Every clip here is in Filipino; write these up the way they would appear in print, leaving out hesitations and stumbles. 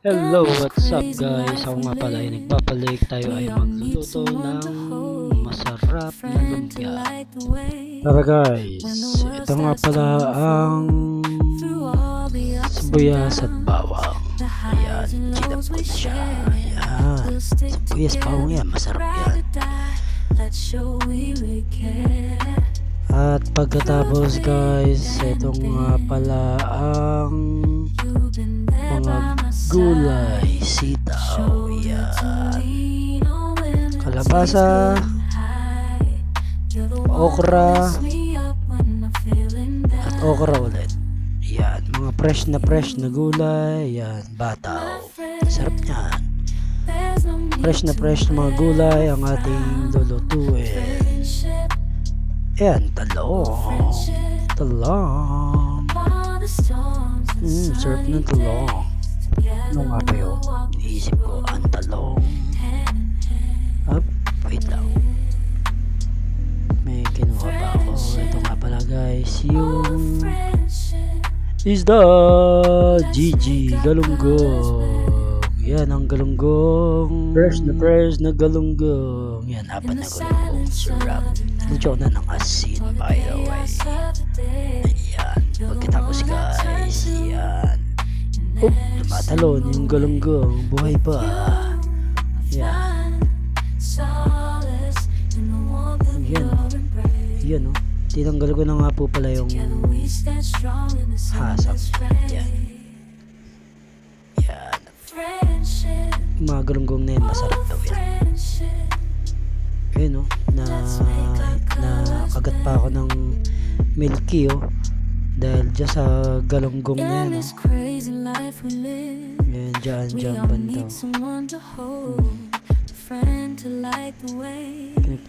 Hello, what's up guys? Ako nga pala ay nagbabalik. Tayo ay magluluto ng masarap na lumpia. Tara guys, ito nga pala ang sibuyas at bawang. Ayan, chinap ko na siya. Ayan, sibuyas bawang yan, masarap yan. At pagkatapos guys, ito nga pala ang mga gulay, sitaw, yan, kalabasa, okra, at okra ulit. Yan, mga fresh na gulay, yan, bataw. Sarap niyan. Fresh na mga gulay ang ating lulutuin. Yan, talong. Sarap ng talong. Ano nga ba yun? Iniisip ko, ang talong. Wait lang. May kinuha pa ako. Ito nga pala guys, yung isda GG galunggong. Yan ang galunggong. Fresh na galunggong. Yan, apat na galunggong. Sarap. Luto na ng asin, by the way. Ayan. Pagkatapos guys, yan. Tumatalon yung galunggong. Buhay pa. Yan. Yan oh. Tinanggal ko na nga po pala yung hasang. Yan. Yan. Mga galunggong na yun, masarap daw yan. Ayun oh. Kagat pa ako ng milky oh. Dahil dyan sa galunggong na yan oh. Yan, dyan banda.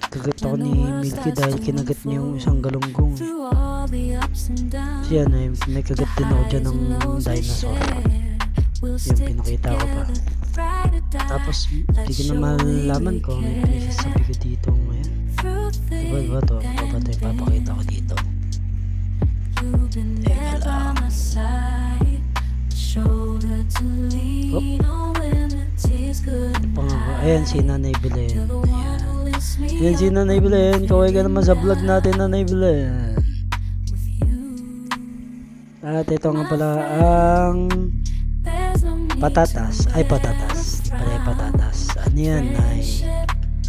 Kagat ako ni Milky dahil kinagat niya yung isang galunggong. Siya na, may kagat din ako dyan ng dinosaur. Yung pinakita ko pa. Tapos, hindi ko na malalaman ko may pinasasabi ko dito ngayon. Diba to? Diba to yung papakita ko dito? Teka lang. Ayan si Nanay Belen. Ayan si Nanay Belen. Kaway ka naman sa vlog natin, Nanay Belen. At ito nga pala ang patatas. Ay, patatas. Pala yung patatas. Ano yan?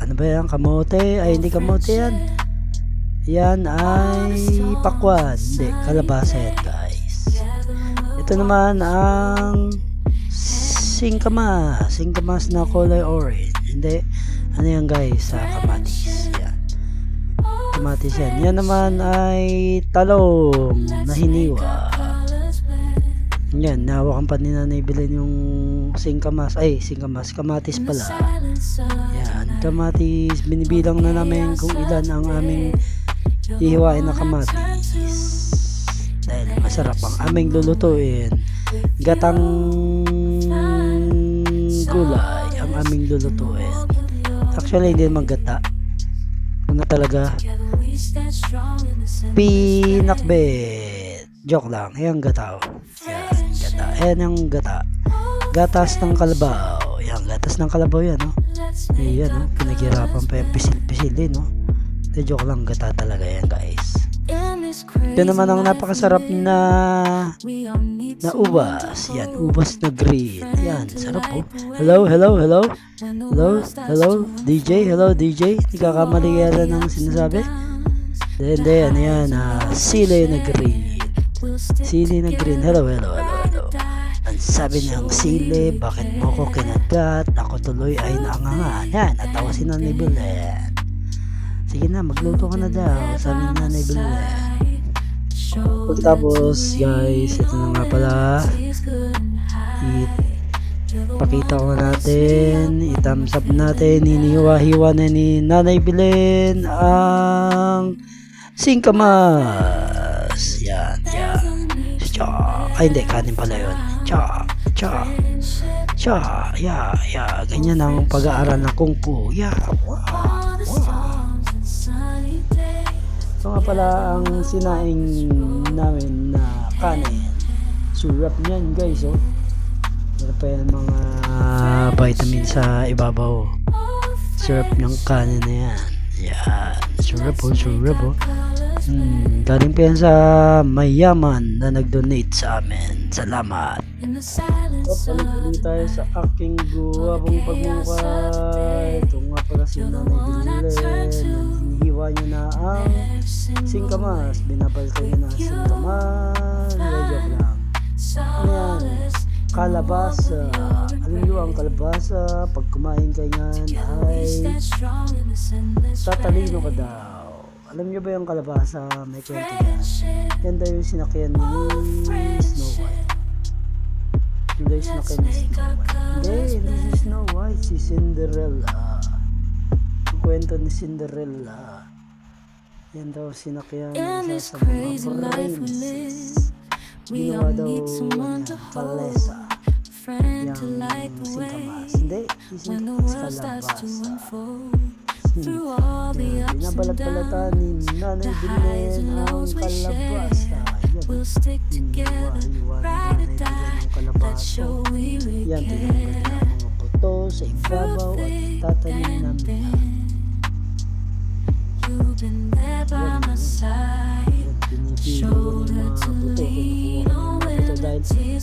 Ano ba yan? Kamote? Ay, hindi kamote yan. Yan ay pakwan. Hindi, kalabasa yan guys. Ito naman ang singkamas na kulay orange. Hindi, ano yan guys, kamatis. Yan, kamatis yan. Yan naman ay talong na hiniwa. Yan, nahawakan pa ni Nanay Belen yung kamatis pala. Yan, kamatis. Binibilang na namin kung ilan ang aming hihiwain na kamatis. Dahil masarap ang aming lulutuin. Gatang gulay ang aming lulutuin. Actually, hindi naman gata. Ano talaga? Pinakbet. Joke lang. Ayan gata. Yan, gata. Ayan ang gata. Gatas ng kalabaw. Yan, gatas ng kalabaw yan, no? Ayan, no? Pinaghirapan pa yung pisil-pisilin, no? Joke lang, gata talaga yan, guys. Ito naman ang napakasarap na ubas. Yan, ubas na green. Yan, sarap po. Hello, DJ, hello DJ. Nagkakamali yata ng sinasabi. Hindi, ano yan, sili na green. Hello. Ang sabi ng sili, bakit mo ko kinagat? Ako tuloy ay naangangan. Yan, natawa si Nanay Belen. Sige na, magluto ka na daw. Sabi ni Nanay Belen. Tapos guys, ito na nga pala. Pakita ko natin, i-thumbs up natin, hiniwa-hiwa na ni Nanay Belen ang singkamas. Yan. Ay hindi, kanin pala yun. Ganyan ang pag-aaral ng Kung Fu. Wow. Ito nga pala ang sinaing namin na kanin. Surap niyan guys, oh. Sarap pa yan mga vitamin sa ibabaw. Sarap ng kanin na yan. Yan. Sarap po, sarap po. Galing pa yan sa mayaman na nag-donate sa amin. Salamat. Papalit tayo sa aking guwapong pagmukha. Ito nga pala si Nanay Bilen. Hinihiwa niya na ang singkamas. Binapalitan niya na ang singkamas. Joke lang. Ayan. Kalabasa. Alam niyo ang kalabasa, pag kumain ka yan ay tatalino ka daw. Alam niyo ba yung kalabasa? May kwento yan. Yan daw yung sinakyan ni Snow White. Yan daw yung sinakyan ni Snow White. Hindi si Snow White, si Cinderella. Ang kwento ni Cinderella. Yan daw sinakyan niya sa mga princess. Ginawa daw kalesa. Yang singkamas. Hindi, singkamas kalabasa. Binabalat-balatan ni Nanay Bilen ang kalabasa. Hiniwa-hiwa ni Nanay Bilen ang kalabasa. Yan, tinanggal na mga buto sa ibabaw at tatanim namin. Pinipili ko ng mga buto. Ito dahil yan,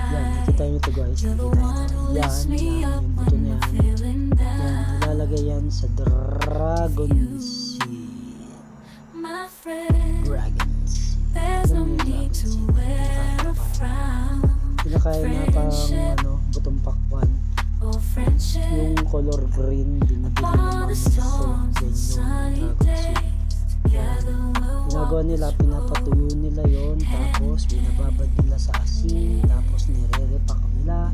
nakita nyo ito guys. Yan, yung buto na yan. Ilalagay yan sa dragon seed. Dragon seed. Pinakain na pang butong pakwan. Yung color green, binibili naman sa yan yung dragon seed. Ginagawa nila, pinapatuyo nila yon, tapos binababad nila sa asin, tapos nire-repack nila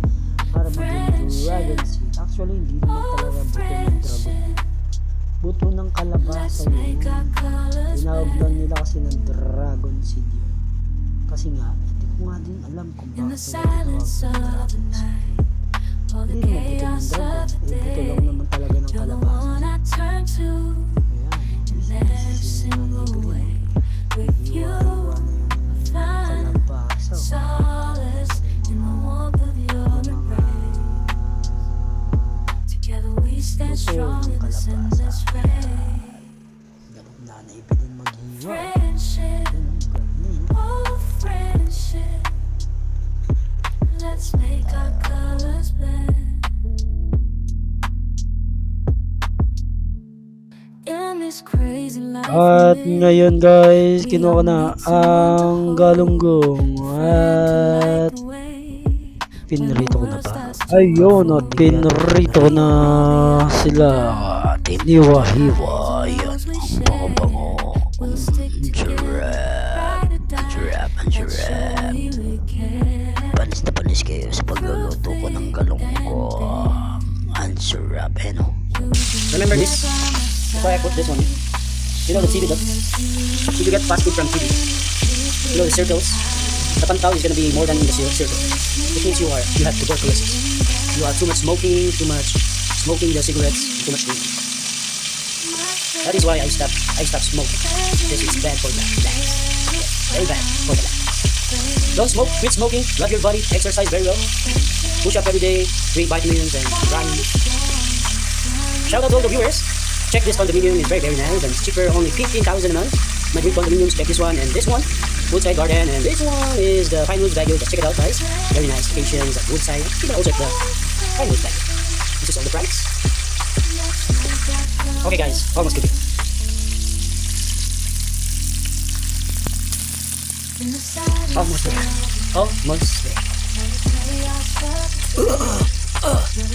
para maging dragon seed. Actually, hindi naman talaga buto ng dragon. Buto ng kalabasa yun. Tinawag lang nila kasi ng dragon seed yun. Kasi nga, hindi ko nga din alam kung bakit tinawag ng dragon seed. Hindi naman buto ng dragon. Buto lang naman talaga ng kalabasa. Nanay Bilen maghiwa. Let's make our colors blend. At ngayon guys, kinuha ko na ang galunggong at pinrito ko na ba? Ayun, at pinrito ko na sila. Tiniwa-hiwa. Yan, ang bango-bango. Ang sarap. Panis na panis kayo sa pagluluto ko ng galunggong. Ang sarap, no? Remember this? Before I put this one, you know the CD, if you get fast food from CD, you know the circles, the pantaw is gonna be more than the circle. It means you have tuberculosis. You are too much smoking the cigarettes, too much drinking. That is why I stopped smoking. Because it's bad for the lungs. Very bad for the lungs. Don't smoke, quit smoking, love your body, exercise very well, push up every day, drink vitamins and run. Shout out to all the viewers. Check this condominium, it's very nice and it's cheaper, only 15,000 a month. Madrid condominiums, check this one and this one, Woodside Garden, and this one is the Pinewoods Baguio. Check it out guys, very nice locations at Woodside. You can also check the Pinewoods Baguio. This is all the price. Okay guys, almost cooking. Almost there. Almost there.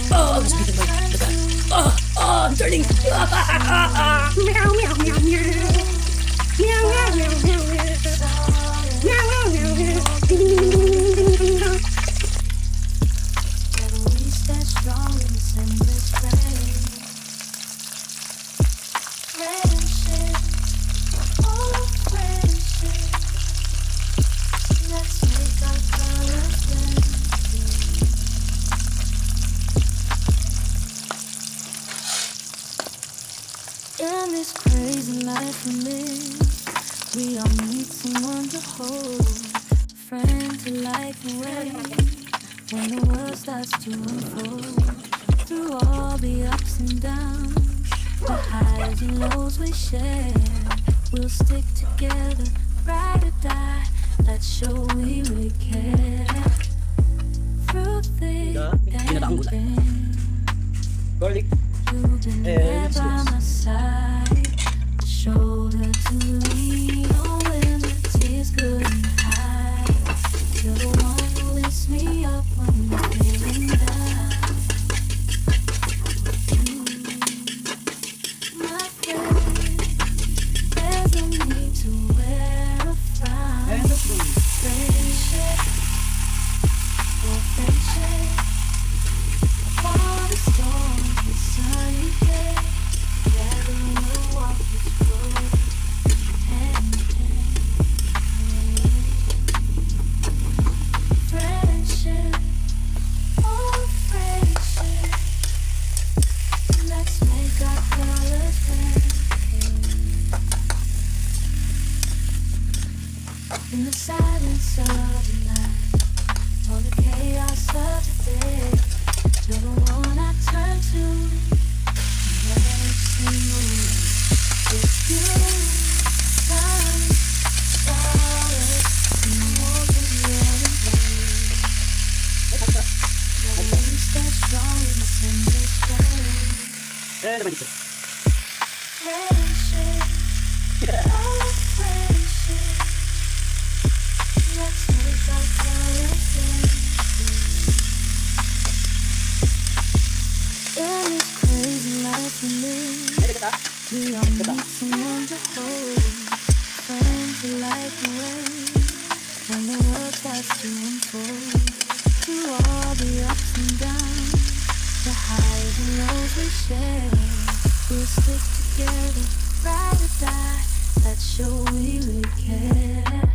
Almost beaten by the gun. I'm turning. Meow, meow, meow, meow. Meow, meow, meow, meow. Meow, meow, meow, meow. In this crazy life we live, we all need someone to hold, a friend to light the way. when the world starts to unfold. Through all the ups and downs, the highs and lows we share, we'll stick together, ride or die. Let's show we really care. Through thick Ginataang and gulay. thin, Garlic. you've been there And by my side, a shoulder to lean on when the tears couldn't hide. You're the one who lifts me up when I'm feeling down. My friend, there's no need to wear a frown. And let's go. Friendship, oh friendship, upon the storm, the sunny day, together we'll walk this road, hand in hand. Friendship, oh friendship, let's make our colors blend. In the silence of the night, all the chaos of the day, you're the one I turn to. Every single day, it's you. Sun, stars, and the warmth of your embrace. The wind stands strong in the endless rain. Eh, naman dito. Friendship, oh friendship, let's make our colors blend. In this crazy life we live, Ay, dagat ah. we all need someone to hold. Friends who light the way when the world starts to unfold. Through all the ups and downs, the highs and lows we share, we'll stick together, ride or die. Let's show we really care.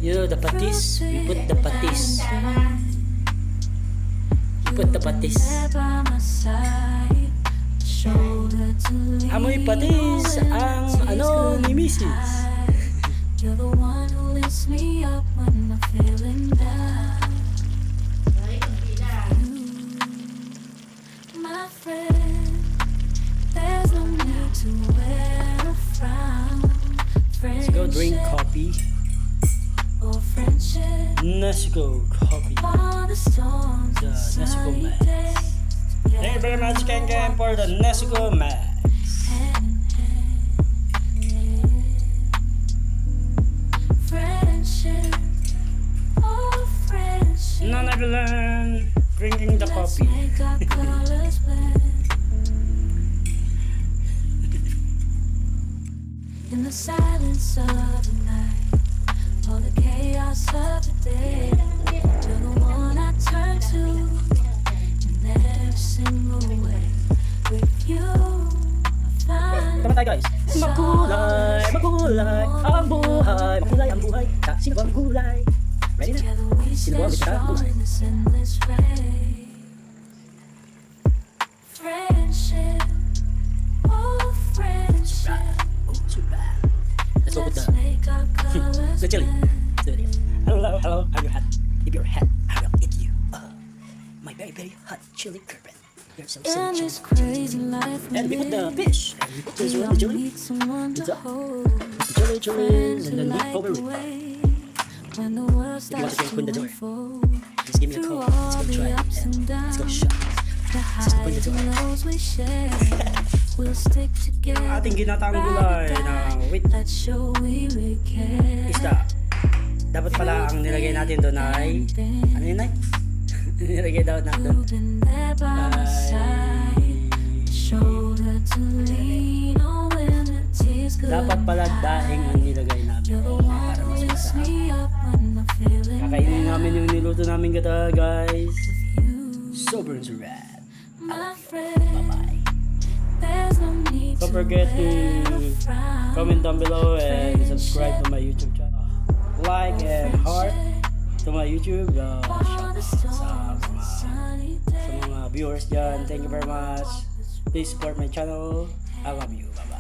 You know, the patis. We put the patis. Put the patis. Amoy patis ang ano ni Mrs. You're the one who lifts me up when I'm feeling down. My friend, there's no need to wear a frown. Let's go drink coffee. Or friendship. Let's go coffee. While the storms The and Nesco sunny Max. days, Thank you very much, Ken Ken, for the Nesco Max. hand in hand. Friendship, oh friendship, None of learn drinking the let's coffee. make our colors blend. In the silence of the night, all the chaos of the day, you're the one I turn to in every single way. With you, I find Tama tayo guys. Makulay, makulay, ang buhay. Makulay ang buhay. Sino ba ang gulay? Ready na? together we Sino ba stand ang bitara? strong Gulay. in this endless race. Friendship, oh friendship, Oh, super. Let's go with let's the make our colors the chili. blend. Let's do it. Hello, hello. Are you hot? If you're hot, I will eat you. My very, very hot chili curd. You're so In chili. this crazy life we And we put the live, fish. And we put this we one, all the chili. need someone to Pizza. hold. Chili, chili, Friends and who then we light cover the it. way when the world you want starts to drink, to open the door. unfold. Just give me a Through call. Let's all go the try it. ups and Let's go downs, shot. the Just open the highs door. and lows we share, we'll stick together. Ating ginataang ride or gulay die. na wait, Let's show we really care. isda. Dapat pala ang nilagay natin doon ay ano yun ay? Nilagay daw natin doon You've been there by my side, shoulder to lean on when the tears dapat pala daing ang nilagay namin You're the one para who mas lifts masarap. me up when I'm feeling Kakainin down. namin yung niluto namin gata guys. You, Sobrang sarap. my friend, Bye-bye. there's no need Don't to forget to wear a frown. comment down below and subscribe to my YouTube channel. Like and heart to my YouTube. While the storms and Sa sunny days, mga viewers dyan, thank you very much. Please support my channel. I love you. Bye-bye.